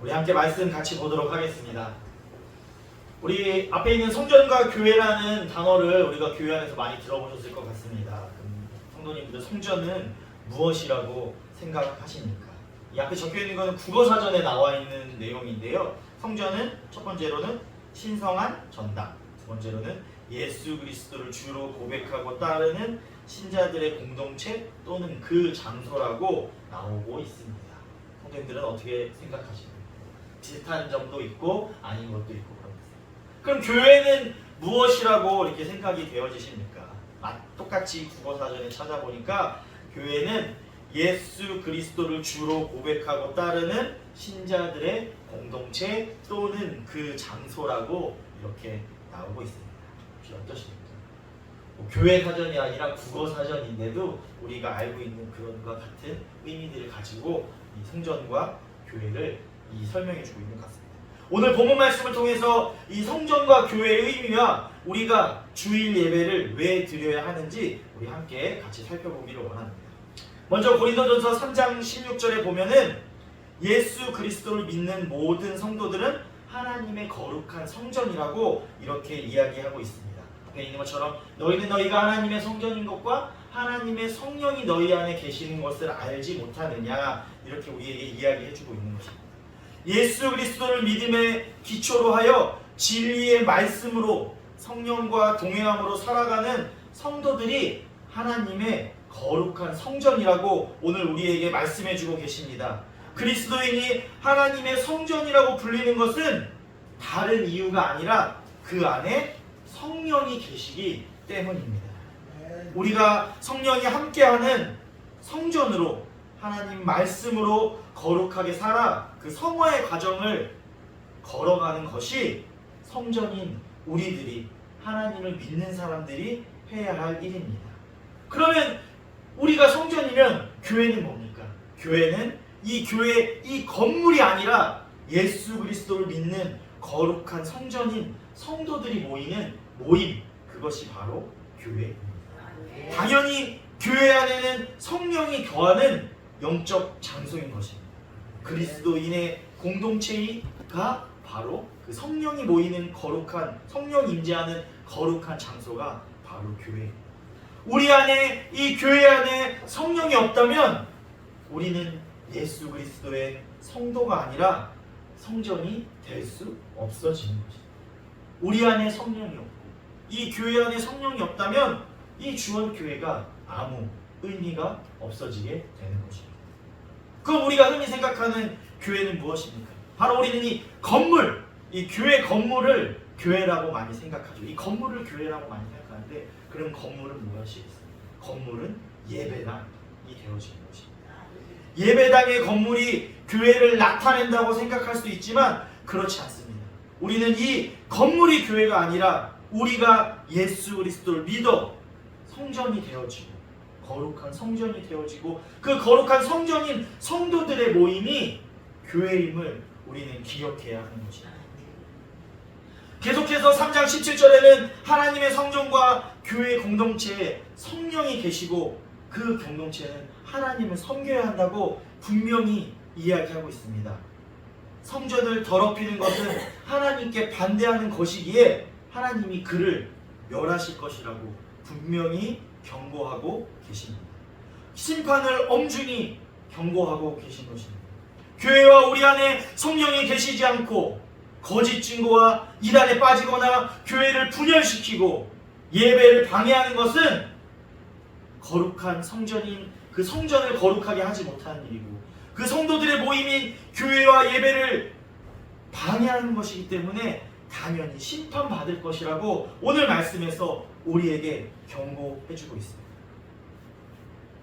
우리 함께 말씀 같이 보도록 하겠습니다. 우리 앞에 있는 성전과 교회라는 단어를 우리가 교회 안에서 많이 들어보셨을 것 같습니다. 성도님들, 성전은 무엇이라고 생각하십니까? 이 앞에 적혀 있는 것은 국어사전에 나와 있는 내용인데요. 성전은 첫 번째로는 신성한 전당, 두 번째로는 예수 그리스도를 주로 고백하고 따르는 신자들의 공동체 또는 그 장소라고 나오고 있습니다. 성도님들은 어떻게 생각하십니까? 비슷한 점도 있고 아닌 것도 있고 그렇습니다. 그럼 교회는 무엇이라고 이렇게 생각이 되어지십니까? 똑같이 국어사전에 찾아보니까 교회는 예수 그리스도를 주로 고백하고 따르는 신자들의 공동체 또는 그 장소라고 이렇게 나오고 있습니다. 혹시 어떠십니까? 교회 사전이 아니라 국어 사전인데도 우리가 알고 있는 그런과 같은 의미들을 가지고 이 성전과 교회를 설명해주고 있는 것 같습니다. 오늘 본문 말씀을 통해서 이 성전과 교회의 의미와 우리가 주일 예배를 왜 드려야 하는지 우리 함께 같이 살펴보기를 원합니다. 먼저 고린도전서 3장 16절에 보면은 예수 그리스도를 믿는 모든 성도들은 하나님의 거룩한 성전이라고 이렇게 이야기하고 있습니다. 앞에 있는 것처럼 너희는 너희가 하나님의 성전인 것과 하나님의 성령이 너희 안에 계시는 것을 알지 못하느냐, 이렇게 우리에게 이야기해주고 있는 것입니다. 예수 그리스도를 믿음의 기초로 하여 진리의 말씀으로 성령과 동행함으로 살아가는 성도들이 하나님의 거룩한 성전이라고 오늘 우리에게 말씀해주고 계십니다. 그리스도인이 하나님의 성전이라고 불리는 것은 다른 이유가 아니라 그 안에 성령이 계시기 때문입니다. 우리가 성령이 함께하는 성전으로 하나님 말씀으로 거룩하게 살아 그 성화의 과정을 걸어가는 것이 성전인 우리들이, 하나님을 믿는 사람들이 해야 할 일입니다. 그러면 우리가 성전이면 교회는 뭡니까? 교회는 이 교회, 이 건물이 아니라 예수 그리스도를 믿는 거룩한 성전인 성도들이 모이는 모임, 그것이 바로 교회입니다. 당연히 교회 안에는 성령이 거하는 영적 장소인 것입니다. 그리스도인의 공동체가 바로 그 성령이 모이는 거룩한, 성령 임재하는 거룩한 장소가 바로 교회입니다. 우리 안에, 이 교회 안에 성령이 없다면 우리는 예수 그리스도의 성도가 아니라 성전이 될 수 없어지는 것입니다. 우리 안에 성령이 없고 이 교회 안에 성령이 없다면 이 주원교회가 아무 의미가 없어지게 되는 것입니다. 그럼 우리가 흔히 생각하는 교회는 무엇입니까? 바로 우리는 이 건물, 이 교회 건물을 교회라고 많이 생각하죠. 이 건물을 교회라고 많이 생각하는데, 그럼 건물은 무엇이겠습니까? 건물은 예배당이 되어지는 것입니다. 예배당의 건물이 교회를 나타낸다고 생각할 수 있지만 그렇지 않습니다. 우리는 이 건물이 교회가 아니라 우리가 예수 그리스도를 믿어 성전이 되어지고 거룩한 성전이 되어지고 그 거룩한 성전인 성도들의 모임이 교회임을 우리는 기억해야 하는 것입니다. 계속해서 3장 17절에는 하나님의 성전과 교회 공동체에 성령이 계시고 그 공동체는 하나님을 섬겨야 한다고 분명히 이야기하고 있습니다. 성전을 더럽히는 것은 하나님께 반대하는 것이기에 하나님이 그를 멸하실 것이라고 분명히 경고하고 계십니다. 심판을 엄중히 경고하고 계신 것입니다. 교회와 우리 안에 성령이 계시지 않고 거짓 증거와 이단에 빠지거나 교회를 분열시키고 예배를 방해하는 것은 거룩한 성전인 그 성전을 거룩하게 하지 못하는 일이고 그 성도들의 모임인 교회와 예배를 방해하는 것이기 때문에 당연히 심판받을 것이라고 오늘 말씀에서 우리에게 경고해주고 있습니다.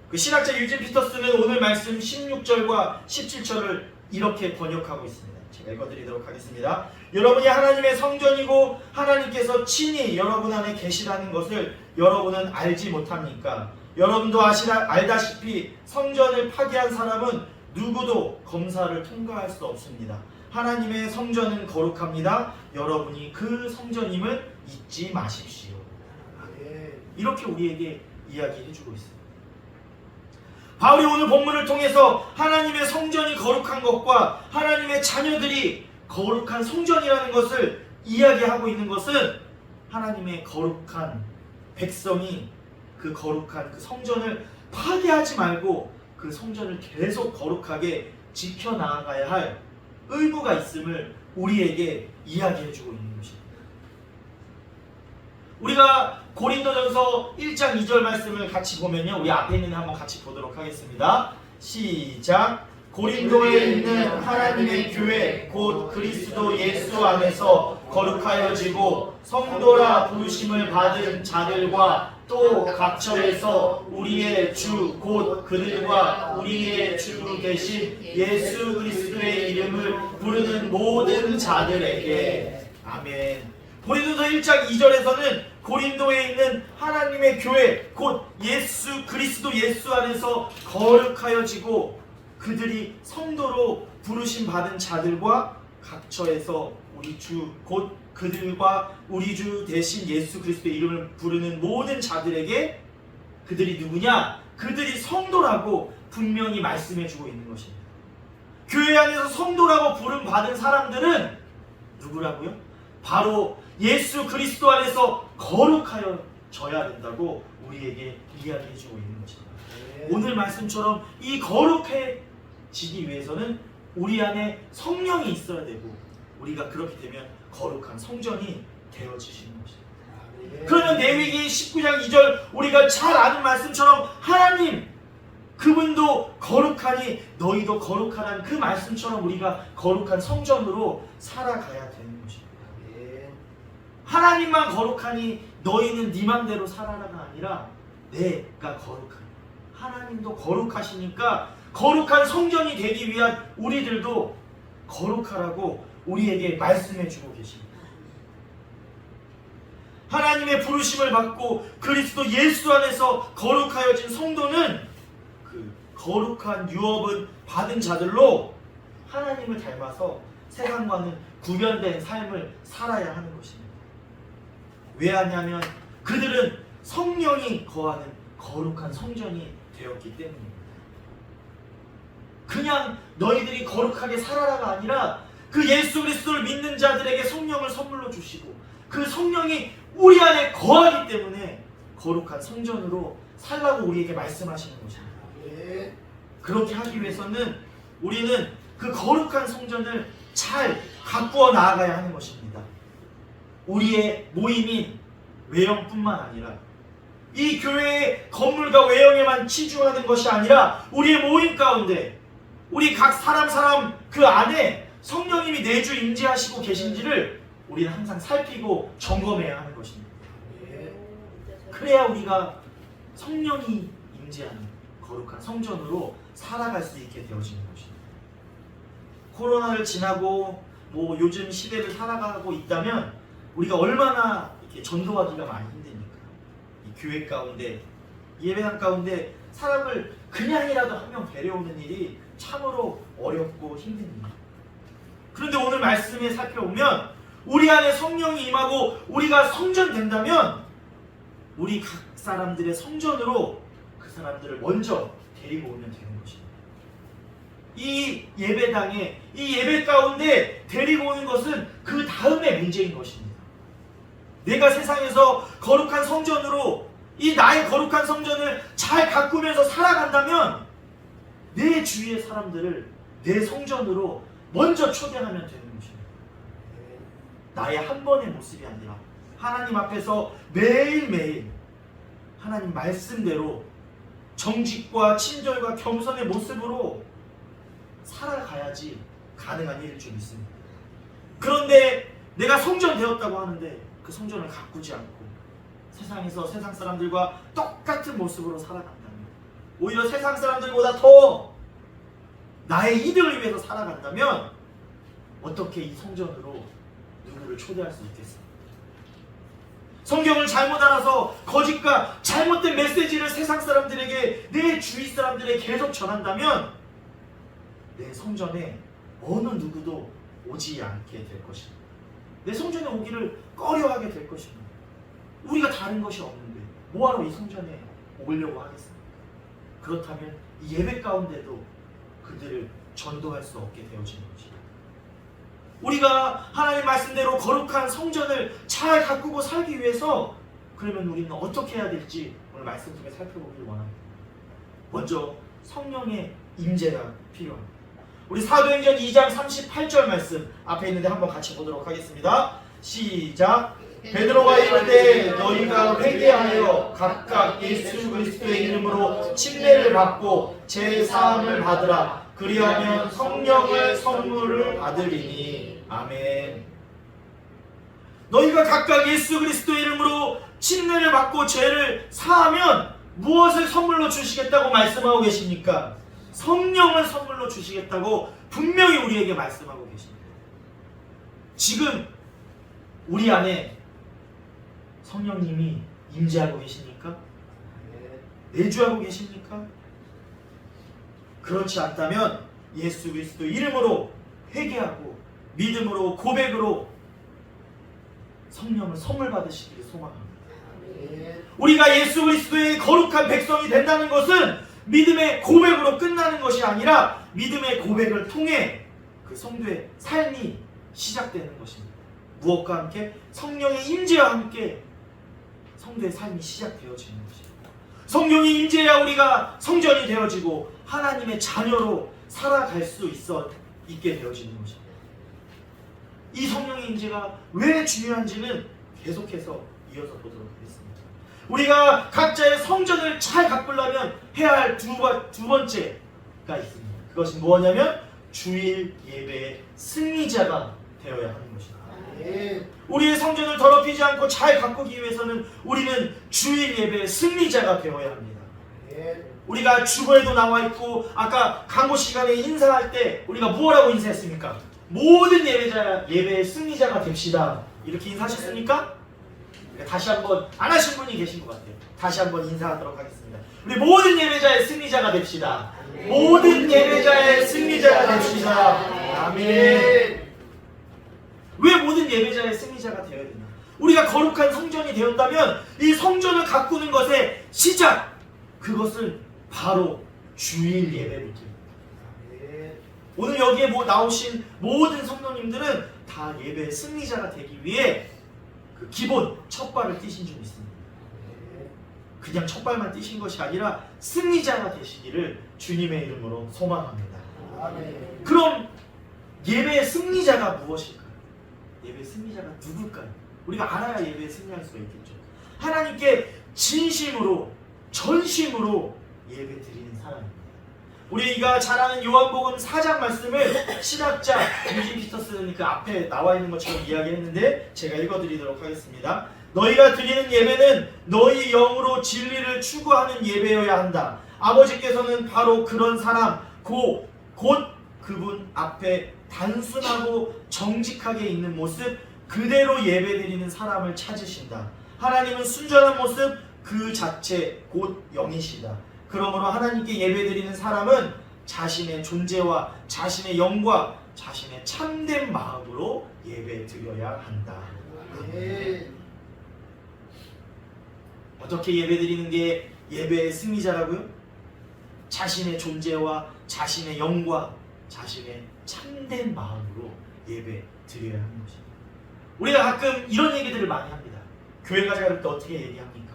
그 신학자 유진 피터스는 오늘 말씀 16절과 17절을 이렇게 번역하고 있습니다. 제가 읽어드리도록 하겠습니다. 여러분이 하나님의 성전이고 하나님께서 친히 여러분 안에 계시다는 것을 여러분은 알지 못합니까? 여러분도 알다시피 성전을 파괴한 사람은 누구도 검사를 통과할 수 없습니다. 하나님의 성전은 거룩합니다. 여러분이 그 성전임을 잊지 마십시오. 이렇게 우리에게 이야기해주고 있습니다. 바울이 오늘 본문을 통해서 하나님의 성전이 거룩한 것과 하나님의 자녀들이 거룩한 성전이라는 것을 이야기하고 있는 것은 하나님의 거룩한 백성이 그 거룩한 그 성전을 파괴하지 말고 그 성전을 계속 거룩하게 지켜나가야 할 의무가 있음을 우리에게 이야기해주고 있는 것입니다. 우리가 고린도전서 1장 2절 말씀을 같이 보면요, 우리 앞에 있는 한번 같이 보도록 하겠습니다. 시작. 고린도에 있는 하나님의 교회 곧 그리스도 예수 안에서 거룩하여지고 성도라 부르심을 받은 자들과 또 각처에서 우리의 주 곧 그들과 우리의 주 대신 예수 그리스도의 이름을 부르는 모든 자들에게. 아멘. 고린도서 1장 2절에서는 고린도에 있는 하나님의 교회 곧 예수 그리스도 예수 안에서 거룩하여지고 그들이 성도로 부르심 받은 자들과 각처에서 우리 주 곧 그들과 우리 주 대신 예수 그리스도의 이름을 부르는 모든 자들에게. 그들이 누구냐? 그들이 성도라고 분명히 말씀해주고 있는 것입니다. 교회 안에서 성도라고 부름 받은 사람들은 누구라고요? 바로 예수 그리스도 안에서 거룩하여져야 된다고 우리에게 이야기해주고 있는 것입니다. 오늘 말씀처럼 이 거룩해지기 위해서는 우리 안에 성령이 있어야 되고 우리가 그렇게 되면 거룩한 성전이 되어지시는 것입니다. 그러면 레위기 19장 2절 우리가 잘 아는 말씀처럼 하나님 그분도 거룩하니 너희도 거룩하라는 그 말씀처럼 우리가 거룩한 성전으로 살아가야 되는 것입니다. 하나님만 거룩하니 너희는 네 맘대로 살아라가 아니라 내가 거룩하니 하나님도 거룩하시니까 거룩한 성전이 되기 위한 우리들도 거룩하라고 우리에게 말씀해주고 계십니다. 하나님의 부르심을 받고 그리스도 예수 안에서 거룩하여진 성도는 그 거룩한 유업은 받은 자들로 하나님을 닮아서 세상과는 구별된 삶을 살아야 하는 것입니다. 왜 하냐면 그들은 성령이 거하는 거룩한 성전이 되었기 때문입니다. 그냥 너희들이 거룩하게 살아라가 아니라 그 예수 그리스도를 믿는 자들에게 성령을 선물로 주시고 그 성령이 우리 안에 거하기 때문에 거룩한 성전으로 살라고 우리에게 말씀하시는 것입니다. 그렇게 하기 위해서는 우리는 그 거룩한 성전을 잘 가꾸어 나아가야 하는 것입니다. 우리의 모임인 외형뿐만 아니라 이 교회의 건물과 외형에만 치중하는 것이 아니라 우리의 모임 가운데 우리 각 사람 그 안에 성령님이 내주 임재하시고 계신지를 우리는 항상 살피고 점검해야 하는 것입니다. 그래야 우리가 성령이 임재하는 거룩한 성전으로 살아갈 수 있게 되어지는 것입니다. 코로나를 지나고 요즘 시대를 살아가고 있다면 우리가 얼마나 이렇게 전도하기가 많이 힘드니까 이 교회 가운데 예배당 가운데 사람을 그냥이라도 한 명 데려오는 일이 참으로 어렵고 힘듭니다. 그런데 오늘 말씀에 살펴보면 우리 안에 성령이 임하고 우리가 성전 된다면 우리 각 사람들의 성전으로 그 사람들을 먼저 데리고 오면 되는 것입니다. 이 예배당에 이 예배 가운데 데리고 오는 것은 그 다음의 문제인 것입니다. 내가 세상에서 거룩한 성전으로 이 나의 거룩한 성전을 잘 가꾸면서 살아간다면 내 주위의 사람들을 내 성전으로 먼저 초대하면 되는 것입니다. 나의 한 번의 모습이 아니라 하나님 앞에서 매일매일 하나님 말씀대로 정직과 친절과 겸손의 모습으로 살아가야지 가능한 일일 줄 믿습니다. 그런데 내가 성전 되었다고 하는데 그 성전을 가꾸지 않고 세상에서 세상 사람들과 똑같은 모습으로 살아간다면 오히려 세상 사람들보다 더 나의 이득을 위해서 살아간다면 어떻게 이 성전으로 누구를 초대할 수 있겠습니까? 성경을 잘못 알아서 거짓과 잘못된 메시지를 세상 사람들에게 내 주위 사람들에게 계속 전한다면 내 성전에 어느 누구도 오지 않게 될 것입니다. 내 성전에 오기를 꺼려하게 될 것입니다. 우리가 다른 것이 없는데 뭐하러 이 성전에 오려고 하겠습니까? 그렇다면 이 예배 가운데도 그들을 전도할 수 없게 되어지는 거지. 우리가 하나님 말씀대로 거룩한 성전을 잘 가꾸고 살기 위해서 그러면 우리는 어떻게 해야 될지 오늘 말씀 중에 살펴보길 원합니다. 먼저 성령의 임재가 필요합니다. 우리 사도행전 2장 38절 말씀 앞에 있는데 한번 같이 보도록 하겠습니다. 시작. 베드로가 이르되 너희가 회개하여 각각 예수 그리스도의 이름으로 침례를 받고 제 사함을 받으라. 그리하면 성령을 선물을 받으리니. 아멘. 너희가 각각 예수 그리스도의 이름으로 침례를 받고 죄를 사하면 무엇을 선물로 주시겠다고 말씀하고 계십니까? 성령을 선물로 주시겠다고 분명히 우리에게 말씀하고 계십니다. 지금 우리 안에 성령님이 임재하고 계십니까? 내주하고 계십니까? 그렇지 않다면 예수 그리스도 이름으로 회개하고 믿음으로 고백으로 성령을 선물 받으시기를 소망합니다. 우리가 예수 그리스도의 거룩한 백성이 된다는 것은 믿음의 고백으로 끝나는 것이 아니라 믿음의 고백을 통해 그 성도의 삶이 시작되는 것입니다. 무엇과 함께? 성령의 임재와 함께 성도의 삶이 시작되어지는 것입니다. 성령이 임재해야 우리가 성전이 되어지고 하나님의 자녀로 살아갈 수 있게 되어지는 것입니다. 이 성령의 임재가 왜 중요한지는 계속해서 이어서 보도록 하겠습니다. 우리가 각자의 성전을 잘 가꾸려면 해야 할 두 번째가 있습니다. 그것이 뭐냐면 주일 예배의 승리자가 되어야 하는 것입니다. 우리의 성전을 더럽히지 않고 잘 가꾸기 위해서는 우리는 주일 예배의 승리자가 되어야 합니다. 우리가 주보에도 나와 있고 아까 강고 시간에 인사할 때 우리가 뭐라고 인사했습니까? 모든 예배의 승리자가 됩시다. 이렇게 인사하셨습니까? 다시 한번 안 하신 분이 계신 것 같아요. 다시 한번 인사하도록 하겠습니다. 우리 모든 예배자의 승리자가 됩시다. 모든 예배자의 승리자가 됩시다. 아멘. 왜 모든 예배자의 승리자가 되어야 되나? 우리가 거룩한 성전이 되었다면 이 성전을 가꾸는 것의 시작! 그것은 바로 주일 예배부터입니다. 오늘 여기에 나오신 모든 성도님들은 다 예배의 승리자가 되기 위해 그 기본 첫 발을 띄신 줄 믿습니다. 그냥 첫 발만 띄신 것이 아니라 승리자가 되시기를 주님의 이름으로 소망합니다. 그럼 예배의 승리자가 무엇일까요? 예배의 승리자가 누굴까요? 우리가 알아야 예배에 승리할 수가 있겠죠. 하나님께 진심으로 전심으로 예배 드리는 사람입니다. 우리가 잘 아는 요한복음 4장 말씀을 신학자 유진 피터슨이 그 앞에 나와 있는 것처럼 이야기했는데 제가 읽어드리도록 하겠습니다. 너희가 드리는 예배는 너희 영으로 진리를 추구하는 예배여야 한다. 아버지께서는 바로 그런 사람 곧 그분 앞에 단순하고 정직하게 있는 모습 그대로 예배드리는 사람을 찾으신다. 하나님은 순전한 모습 그 자체 곧 영이시다. 그러므로 하나님께 예배드리는 사람은 자신의 존재와 자신의 영과 자신의 참된 마음으로 예배드려야 한다. 어떻게 예배드리는 게 예배의 승리자라고요? 자신의 존재와 자신의 영과 자신의 참된 마음으로 예배드려야 하는 것입니다. 우리가 가끔 이런 얘기들을 많이 합니다. 교회 가자 그럴 때 어떻게 얘기합니까?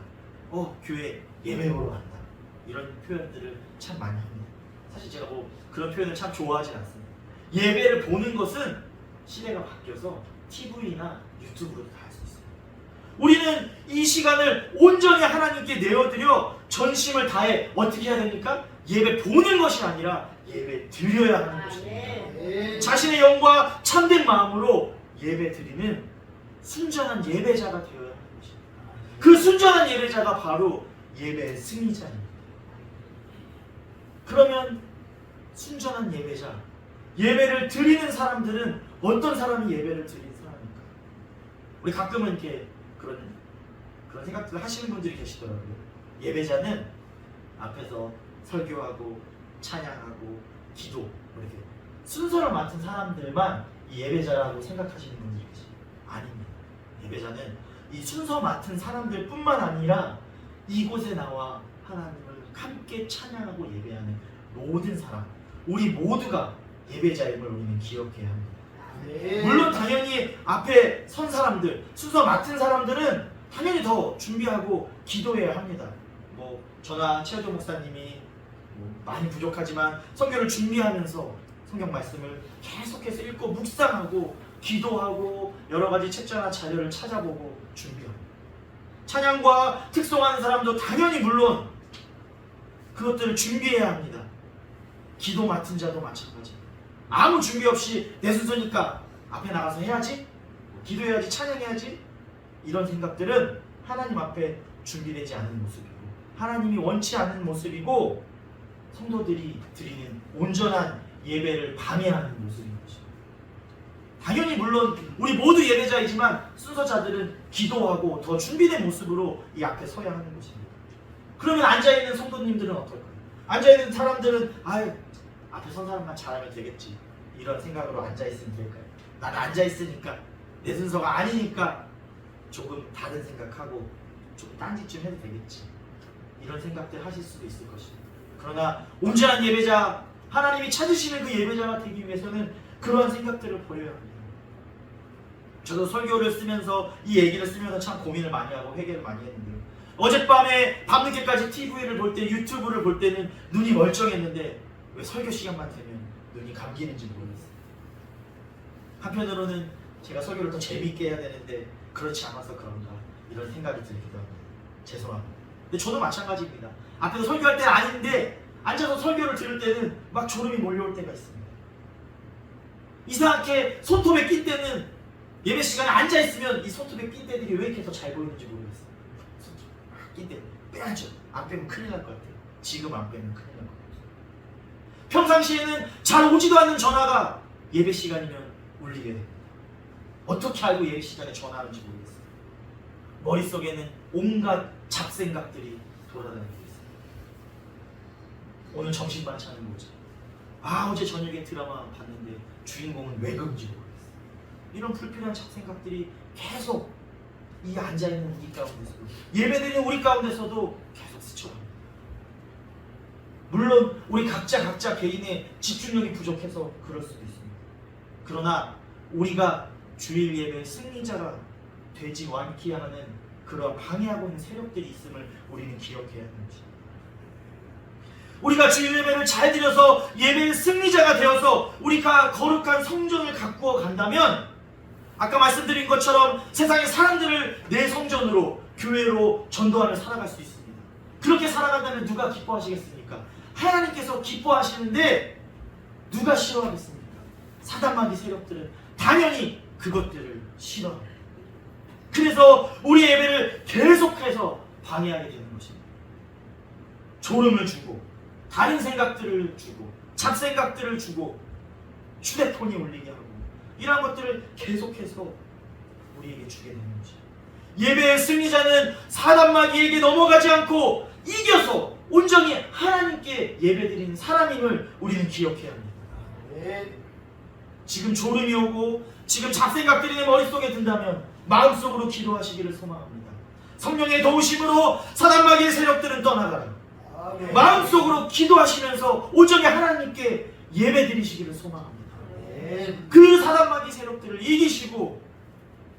교회 예배 보러 간다. 이런 표현들을 참 많이 합니다. 사실 제가 그런 표현을 참 좋아하진 않습니다. 예배를 보는 것은 시대가 바뀌어서 TV나 유튜브로도 다 할 수 있어요. 우리는 이 시간을 온전히 하나님께 내어드려 전심을 다해 어떻게 해야 됩니까? 예배 보는 것이 아니라 예배 드려야 하는 것입니다. 자신의 영과 참된 마음으로 예배 드리는 순전한 예배자가 되어야 하는 것입니다. 그 순전한 예배자가 바로 예배의 승리자입니다. 그러면 순전한 예배자, 예배를 드리는 사람들은 어떤 사람이 예배를 드리는 사람입니까? 우리 가끔은 이렇게 그런 생각들을 하시는 분들이 계시더라고요. 예배자는 앞에서 설교하고 찬양하고 기도 이렇게 순서를 맡은 사람들만 이 예배자라고 생각하시는 분들이 계십니다. 아닙니다. 예배자는 이 순서 맡은 사람들뿐만 아니라 이곳에 나와 하나님을 함께 찬양하고 예배하는 모든 사람, 우리 모두가 예배자임을 우리는 기억해야 합니다. 네. 물론 당연히 앞에 선 사람들, 순서 맡은 사람들은 당연히 더 준비하고 기도해야 합니다. 뭐 저나 최효정 목사님이 많이 부족하지만 성경을 준비하면서 성경 말씀을 계속해서 읽고 묵상하고 기도하고 여러 가지 책자나 자료를 찾아보고 준비합니다. 찬양과 특송하는 사람도 당연히 물론 그것들을 준비해야 합니다. 기도 맡은 자도 마찬가지입니다. 아무 준비 없이 내 순서니까 앞에 나가서 해야지, 기도해야지, 찬양해야지, 이런 생각들은 하나님 앞에 준비되지 않은 모습이고 하나님이 원치 않는 모습이고 성도들이 드리는 온전한 예배를 방해하는 모습인 것입니다. 당연히 물론 우리 모두 예배자이지만 순서자들은 기도하고 더 준비된 모습으로 이 앞에 서야 하는 것입니다. 그러면 앉아있는 성도님들은 어떨까요? 앉아있는 사람들은 앞에 선 사람만 잘하면 되겠지, 이런 생각으로 앉아있으면 될까요? 나는 앉아있으니까 내 순서가 아니니까 조금 다른 생각하고 조금 딴짓 좀 해도 되겠지, 이런 생각들 하실 수도 있을 것입니다. 그러나 온전한 예배자, 하나님이 찾으시는 그 예배자가 되기 위해서는 그러한 생각들을 버려야 합니다. 저도 설교를 쓰면서 이 얘기를 쓰면서 참 고민을 많이 하고 회개를 많이 했는데요. 어젯밤에 밤늦게까지 TV를 볼 때, 유튜브를 볼 때는 눈이 멀쩡했는데 왜 설교 시간만 되면 눈이 감기는지 모르겠어요. 한편으로는 제가 설교를 더 재미있게 해야 되는데 그렇지 않아서 그런가, 이런 생각이 들기도 합니다. 죄송합니다. 근데 저도 마찬가지입니다. 앞에서 설교할 때는 아닌데 앉아서 설교를 들을 때는 막 졸음이 몰려올 때가 있습니다. 이상하게 손톱에 낀 때는 예배 시간에 앉아있으면 이 손톱에 낀 때들이 왜 이렇게 더 잘 보이는지 모르겠어요. 손톱 낀 때 빼야죠. 안 빼면 큰일 날 것 같아요. 지금 안 빼면 큰일 날 것 같아요. 평상시에는 잘 오지도 않는 전화가 예배 시간이면 울리게 됩니다. 어떻게 알고 예배 시간에 전화하는지 모르겠어요. 머릿속에는 온갖 잡생각들이 돌아다니고 있어요. 오늘 점심 반찬은 뭐지? 어제 저녁에 드라마 봤는데 주인공은 왜 그런지 모르겠어요. 이런 불필요한 잡생각들이 계속 이 앉아있는 우리 가운데서도, 예배드리는 우리 가운데서도 계속 스쳐갑니다. 물론 우리 각자 개인의 집중력이 부족해서 그럴 수도 있습니다. 그러나 우리가 주일 예배 승리자가 되지 않게 하는 그런 방해하고 있는 세력들이 있음을 우리는 기억해야 하는 것입니다. 우리가 주일 예배를 잘 드려서 예배의 승리자가 되어서 우리가 거룩한 성전을 가꾸어 간다면, 아까 말씀드린 것처럼 세상의 사람들을 내 성전으로, 교회로 전도하며 살아갈 수 있습니다. 그렇게 살아간다면 누가 기뻐하시겠습니까? 하나님께서 기뻐하시는데 누가 싫어하겠습니까? 사단마귀 세력들은 당연히 그것들을 싫어합니다. 그래서 우리 예배를 계속해서 방해하게 되는 것입니다. 졸음을 주고, 다른 생각들을 주고, 잡생각들을 주고, 휴대폰이 울리게 하고, 이러한 것들을 계속해서 우리에게 주게 되는 것입니다. 예배의 승리자는 사단마귀에게 넘어가지 않고 이겨서 온전히 하나님께 예배드리는 사람임을 우리는 기억해야 합니다. 지금 졸음이 오고 지금 잡생각들이 내 머릿속에 든다면 마음속으로 기도하시기를 소망합니다. 성령의 도우심으로 사단마귀의 세력들은 떠나가라. 마음속으로 기도하시면서 온전히 하나님께 예배드리시기를 소망합니다. 그 사단마귀 세력들을 이기시고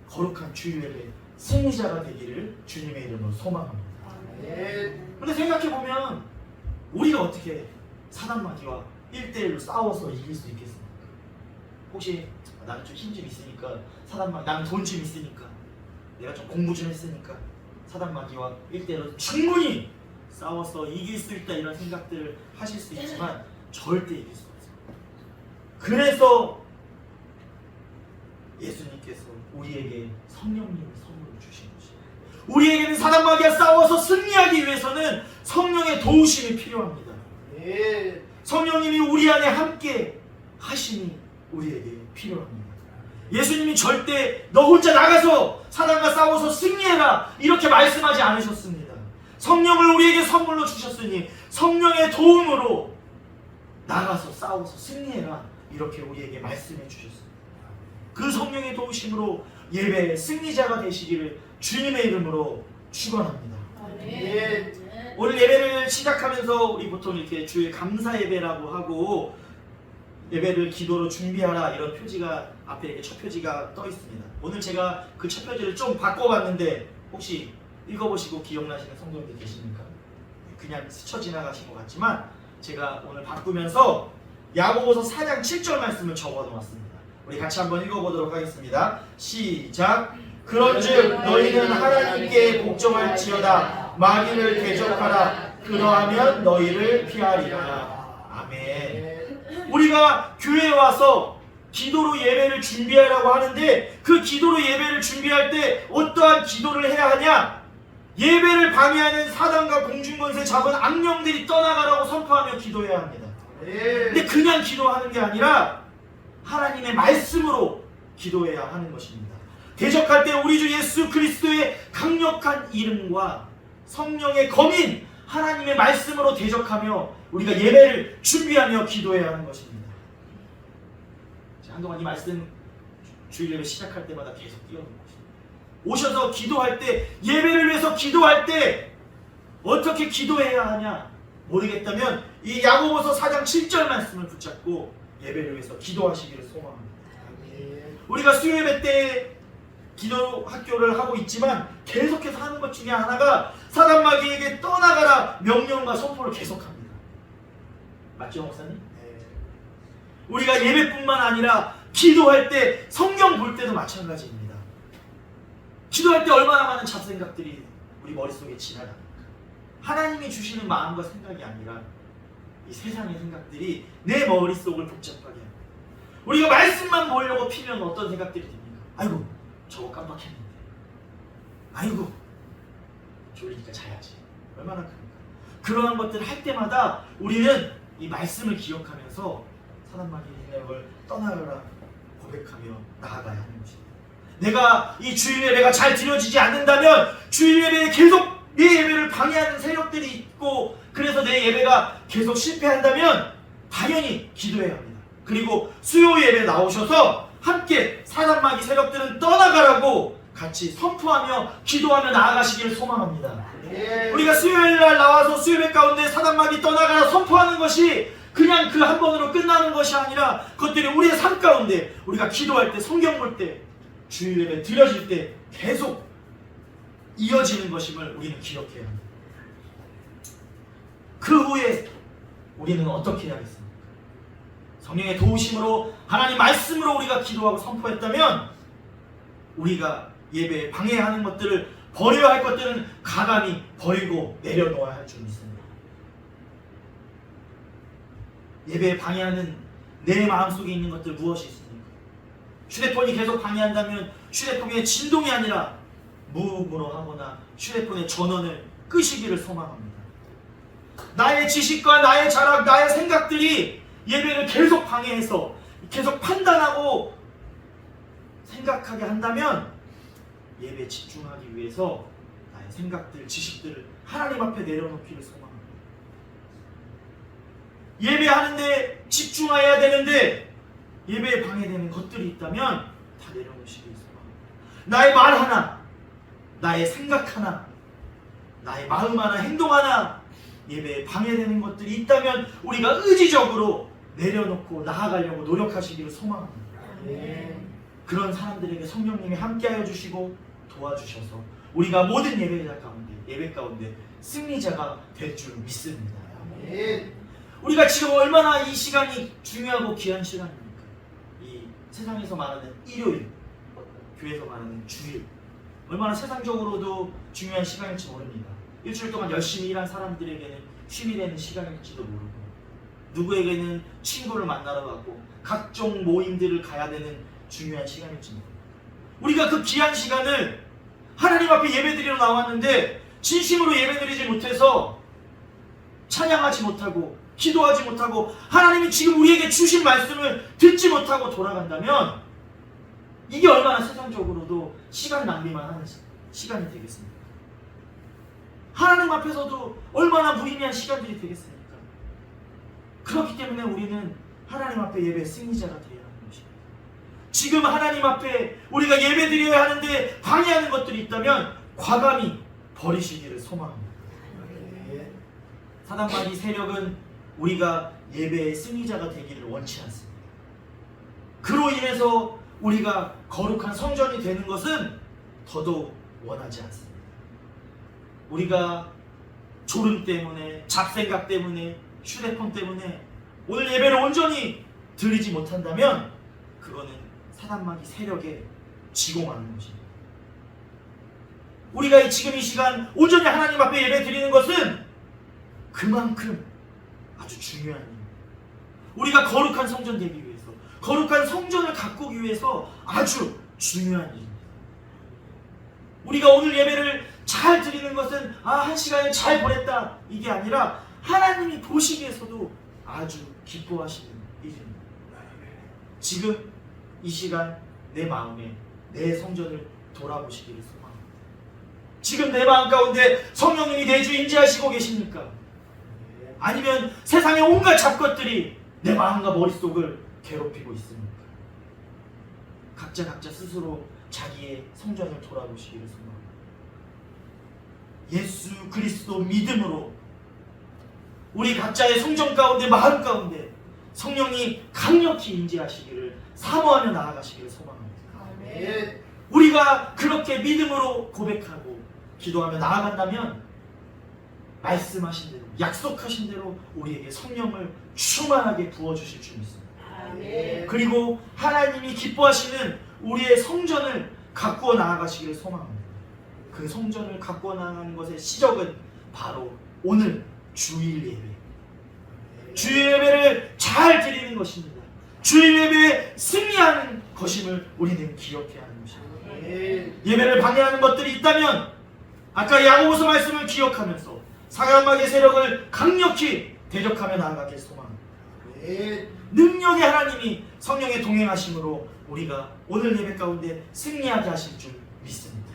거룩한 주일 예배 승리자가 되기를 주님의 이름으로 소망합니다. 그런데 생각해보면 우리가 어떻게 사단마귀와 1대1로 싸워서 이길 수 있겠습니까? 혹시 나는 좀 힘 좀 있으니까 사단마귀, 나는 돈 좀 있으니까, 내가 좀 공부 좀 했으니까 사단마귀와 1대1로 충분히 싸워서 이길 수 있다, 이런 생각들을 하실 수 있지만 절대 이길 수 없습니다. 그래서 예수님께서 우리에게 성령님을 선물로 주신 것입니다. 우리에게는 사단마귀와 싸워서 승리하기 위해서는 성령의 도우심이 필요합니다. 성령님이 우리 안에 함께 하심이 우리에게 필요합니다. 예수님이 절대 너 혼자 나가서 사단과 싸워서 승리해라 이렇게 말씀하지 않으셨습니다. 성령을 우리에게 선물로 주셨으니 성령의 도움으로 나가서 싸워서 승리해라 이렇게 우리에게 말씀해 주셨습니다. 그 성령의 도우심으로 예배의 승리자가 되시기를 주님의 이름으로 축원합니다. 오늘 예배를 시작하면서 우리 보통 이렇게 주일 감사 예배라고 하고 예배를 기도로 준비하라 이런 표지가 앞에 이렇게 첫 표지가 떠 있습니다. 오늘 제가 그 첫 표지를 좀 바꿔봤는데 혹시 읽어보시고 기억나시는 성도님들 계십니까? 그냥 스쳐 지나가신 것 같지만 제가 오늘 바꾸면서 야고보서 4장 7절 말씀을 적어놓았습니다. 우리 같이 한번 읽어보도록 하겠습니다. 시작. 그런즉 너희는 하나님께 복종할지어다. 마귀를 대적하라. 그러하면 너희를 피하리라. 아멘. 우리가 교회에 와서 기도로 예배를 준비하라고 하는데 그 기도로 예배를 준비할 때 어떠한 기도를 해야 하냐? 예배를 방해하는 사단과 공중권세 잡은 악령들이 떠나가라고 선포하며 기도해야 합니다. 근데 그냥 기도하는 게 아니라 하나님의 말씀으로 기도해야 하는 것입니다. 대적할 때 우리 주 예수 그리스도의 강력한 이름과 성령의 검인 하나님의 말씀으로 대적하며 우리가 예배를 준비하며 기도해야 하는 것입니다. 한동안 이 말씀 주일 예배 시작할 때마다 계속 띄워놓은 것입니다. 오셔서 기도할 때 예배를 위해서 기도할 때 어떻게 기도해야 하냐 모르겠다면 이 야고보서 4장 7절 말씀을 붙잡고 예배를 위해서 기도하시기를 소망합니다. 우리가 수요예배 때 기도 학교를 하고 있지만 계속해서 하는 것 중에 하나가 사단 마귀에게 떠나가라 명령과 선포를 계속합니다. 맞죠 목사님? 우리가 예배뿐만 아니라 기도할 때 성경 볼 때도 마찬가지입니다. 기도할 때 얼마나 많은 잡생각들이 우리 머릿속에 지나갑니까? 하나님이 주시는 마음과 생각이 아니라 이 세상의 생각들이 내 머릿속을 복잡하게 합니다. 우리가 말씀만 보려고 피면 어떤 생각들이 듭니까? 아이고 저거 깜빡했는데, 아이고 졸리니까 자야지. 얼마나 큽니까? 그러한 것들을 할 때마다 우리는 이 말씀을 기억하면서 사단 마귀의 능력을 떠나가라 고백하며 나아가야 하는 것입니다. 내가 이 주일 예배가 잘 드려지지 않는다면 주일 예배에 계속 내 예배를 방해하는 세력들이 있고 그래서 내 예배가 계속 실패한다면 당연히 기도해야 합니다. 그리고 수요 예배 나오셔서 함께 사단 마귀 세력들은 떠나가라고 같이 선포하며 기도하며 나아가시기를 소망합니다. 우리가 수요일 날 나와서 수요예배 가운데 사단 마귀 떠나가라 선포하는 것이 그냥 그 한 번으로 끝나는 것이 아니라 그것들이 우리의 삶 가운데 우리가 기도할 때 성경 볼 때 주일 예배 드려질 때 계속 이어지는 것임을 우리는 기억해야 합니다. 그 후에 우리는 어떻게 해야겠습니까? 성령의 도우심으로 하나님 말씀으로 우리가 기도하고 선포했다면 우리가 예배에 방해하는 것들을 버려야 할 것들은 가감히 버리고 내려놓아야 할 줄 믿습니다. 예배에 방해하는 내 마음속에 있는 것들 무엇이 있습니까? 휴대폰이 계속 방해한다면 휴대폰의 진동이 아니라 무음으로 하거나 휴대폰의 전원을 끄시기를 소망합니다. 나의 지식과 나의 자락, 나의 생각들이 예배를 계속 방해해서 계속 판단하고 생각하게 한다면 예배에 집중하기 위해서 나의 생각들, 지식들을 하나님 앞에 내려놓기를 소망합니다. 예배하는데 집중해야 되는데 예배에 방해되는 것들이 있다면 다 내려놓으시길 소망합니다. 나의 말 하나, 나의 생각 하나, 나의 마음 하나, 행동 하나 예배에 방해되는 것들이 있다면 우리가 의지적으로 내려놓고 나아가려고 노력하시기를 소망합니다. 그런 사람들에게 성령님이 함께하여 주시고 도와주셔서 우리가 모든 예배 가운데 승리자가 될 줄 믿습니다. 우리가 지금 얼마나 이 시간이 중요하고 귀한 시간입니까? 이 세상에서 말하는 일요일, 교회에서 말하는 주일, 얼마나 세상적으로도 중요한 시간일지 모릅니다. 일주일 동안 열심히 일한 사람들에게는 쉼이 되는 시간일지도 모르고 누구에게는 친구를 만나러 가고 각종 모임들을 가야 되는 중요한 시간일지 모릅니다. 우리가 그 귀한 시간을 하나님 앞에 예배드리러 나왔는데 진심으로 예배드리지 못해서 찬양하지 못하고 기도하지 못하고 하나님이 지금 우리에게 주신 말씀을 듣지 못하고 돌아간다면 이게 얼마나 세상적으로도 시간 낭비만 하는 시간이 되겠습니까? 하나님 앞에서도 얼마나 무의미한 시간들이 되겠습니까? 그렇기 때문에 우리는 하나님 앞에 예배의 승리자가 되어야 하는 것입니다. 지금 하나님 앞에 우리가 예배드려야 하는데 방해하는 것들이 있다면 과감히 버리시기를 소망합니다. 사단마귀 세력은 우리가 예배의 승리자가 되기를 원치 않습니다. 그로 인해서 우리가 거룩한 성전이 되는 것은 더더욱 원하지 않습니다. 우리가 졸음 때문에, 잡생각 때문에, 휴대폰 때문에 오늘 예배를 온전히 드리지 못한다면 그거는 사단마귀 세력에 지공하는 것입니다. 우리가 지금 이 시간 온전히 하나님 앞에 예배 드리는 것은 그만큼 아주 중요한 일입니다. 우리가 거룩한 성전 되기 위해서, 거룩한 성전을 가꾸기 위해서 아주 중요한 일입니다. 우리가 오늘 예배를 잘 드리는 것은 한 시간을 잘 보냈다 이게 아니라 하나님이 보시기에서도 아주 기뻐하시는 일입니다. 지금 이 시간 내 마음에 내 성전을 돌아보시기를 소망합니다. 지금 내 마음 가운데 성령님이 내주 임재하시고 계십니까? 아니면 세상의 온갖 잡것들이 내 마음과 머릿속을 괴롭히고 있습니까? 각자 스스로 자기의 성전을 돌아보시기를 소망합니다. 예수 그리스도 믿음으로 우리 각자의 성전 가운데, 마음 가운데 성령이 강력히 임재하시기를 사모하며 나아가시기를 소망합니다. 아멘. 우리가 그렇게 믿음으로 고백하고 기도하며 나아간다면 말씀하신 대로, 약속하신 대로 우리에게 성령을 충만하게 부어주실 줄 믿습니다. 아멘. 그리고 하나님이 기뻐하시는 우리의 성전을 가꾸어 나아가시기를 소망합니다. 그 성전을 가꾸어 나가는 것의 시작은 바로 오늘 주일 예배, 주일 예배를 잘 드리는 것입니다. 주일 예배에 승리하는 것임을 우리는 기억해야 하는 것입니다. 예배를 방해하는 것들이 있다면 아까 야고보서 말씀을 기억하면서 사단마귀의 세력을 강력히 대적하며 나아가길 소망합니다. 능력의 하나님이 성령의 동행하심으로 우리가 오늘 예배 가운데 승리하게 하실 줄 믿습니다.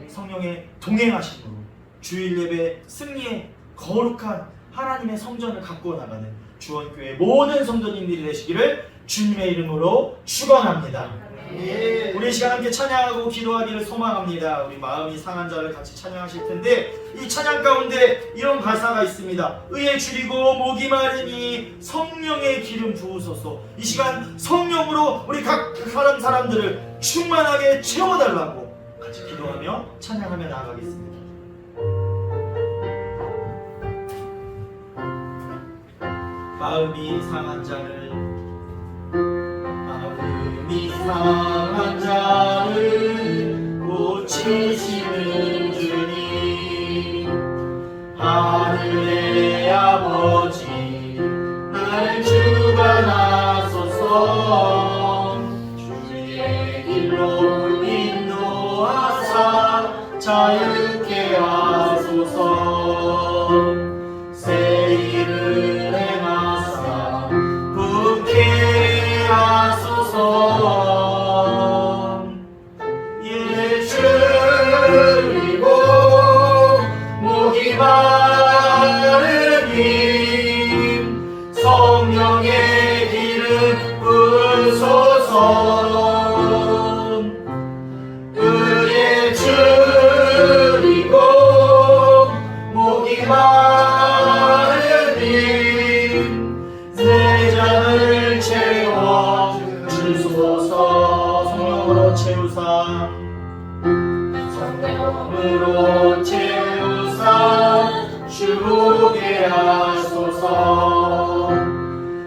성령의 동행하심으로 주일 예배 승리의 거룩한 하나님의 성전을 가꾸어 나가는 주원교회 모든 성도님들이 되시기를 주님의 이름으로 축원합니다. 우리 시간 함께 찬양하고 기도하기를 소망합니다. 우리 마음이 상한 자를 같이 찬양하실 텐데 이 찬양 가운데 이런 가사가 있습니다. 의에 줄이고 목이 마르니 성령의 기름 부으소서. 이 시간 성령으로 우리 각 사람들을 충만하게 채워달라고 같이 기도하며 찬양하며 나아가겠습니다. 마음이 상한 자를, 마음이 상한 자를 고치시는 주님, 하늘의 아버지 날 주관하소서. 주의 길로 인도하사 자유케 하소서. 새 일을 행하사 부케 하소서. 예 줄이고 목이 마르니 성령의 기름 부으소서. 의에 줄이고 목이 마르니 내 잔을 채워 주소서. 성령으로 채우사, 성령으로 채우사 주게 하소서.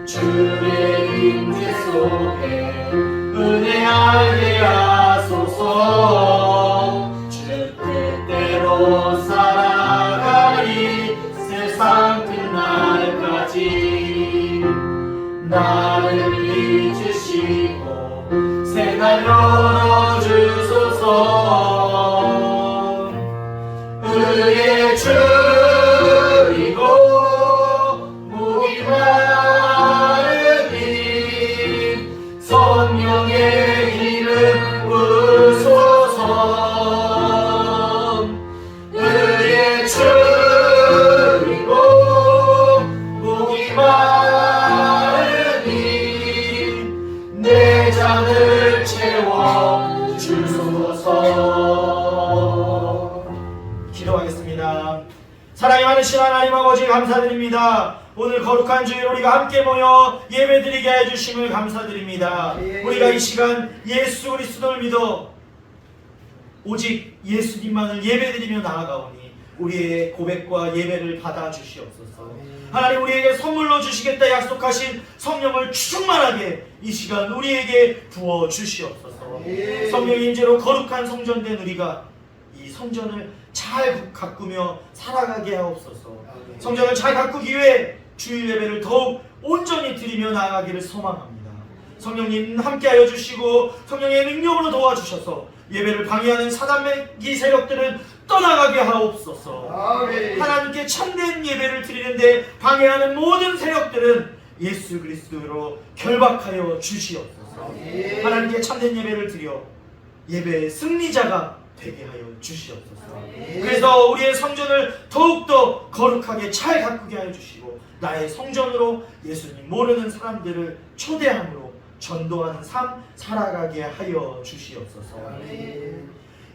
주의 임재 속에 은혜하게 하소서. 주 뜻대로 살아가리 세상 끝날까지. 나를 잊으시고 새날 열어주소서. 의에 줄이고 목이 마르니 성령의 기름 부으소서. 의에 줄이고 목이 마르니 내 잔을 채워 주소서. 기도하겠습니다. 사랑의 하나님 많으신 하나님 아버지 감사드립니다. 오늘 거룩한 주일 우리가 함께 모여 예배드리게 해주심을 감사드립니다. 우리가 이 시간 예수 그리스도를 믿어 오직 예수님만을 예배드리며 나아가오니 우리의 고백과 예배를 받아주시옵소서. 하나님, 우리에게 선물로 주시겠다 약속하신 성령을 충만하게 이 시간 우리에게 부어주시옵소서. 성령의 인재로 거룩한 성전된 우리가 이 성전을 잘 가꾸며 살아가게 하옵소서. 성전을 잘 가꾸기 위해 주일 예배를 더욱 온전히 드리며 나아가기를 소망합니다. 성령님 함께하여 주시고 성령의 능력으로 도와주셔서 예배를 방해하는 사단매기 세력들은 떠나가게 하옵소서. 하나님께 참된 예배를 드리는데 방해하는 모든 세력들은 예수 그리스도로 결박하여 주시옵소서. 하나님께 참된 예배를 드려 예배의 승리자가 되게 하여 주시옵소서. 그래서 우리의 성전을 더욱더 거룩하게 잘 가꾸게 하여 주시고 나의 성전으로 예수님 모르는 사람들을 초대함으로 전도하는 삶 살아가게 하여 주시옵소서.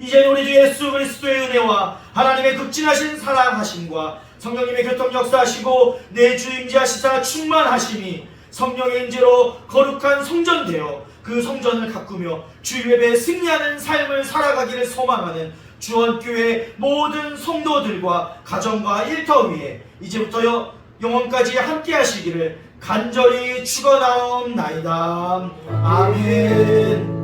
이제 우리 주 예수 그리스도의 은혜와 하나님의 극진하신 사랑하심과 성령님의 교통 역사하시고 내 주 임재하시사 충만하심이 성령의 인재로 거룩한 성전되어 그 성전을 가꾸며 주일 예배에 승리하는 삶을 살아가기를 소망하는 주원교회 모든 성도들과 가정과 일터 위에 이제부터 영원까지 함께 하시기를 간절히 축원하옵나이다. 아멘.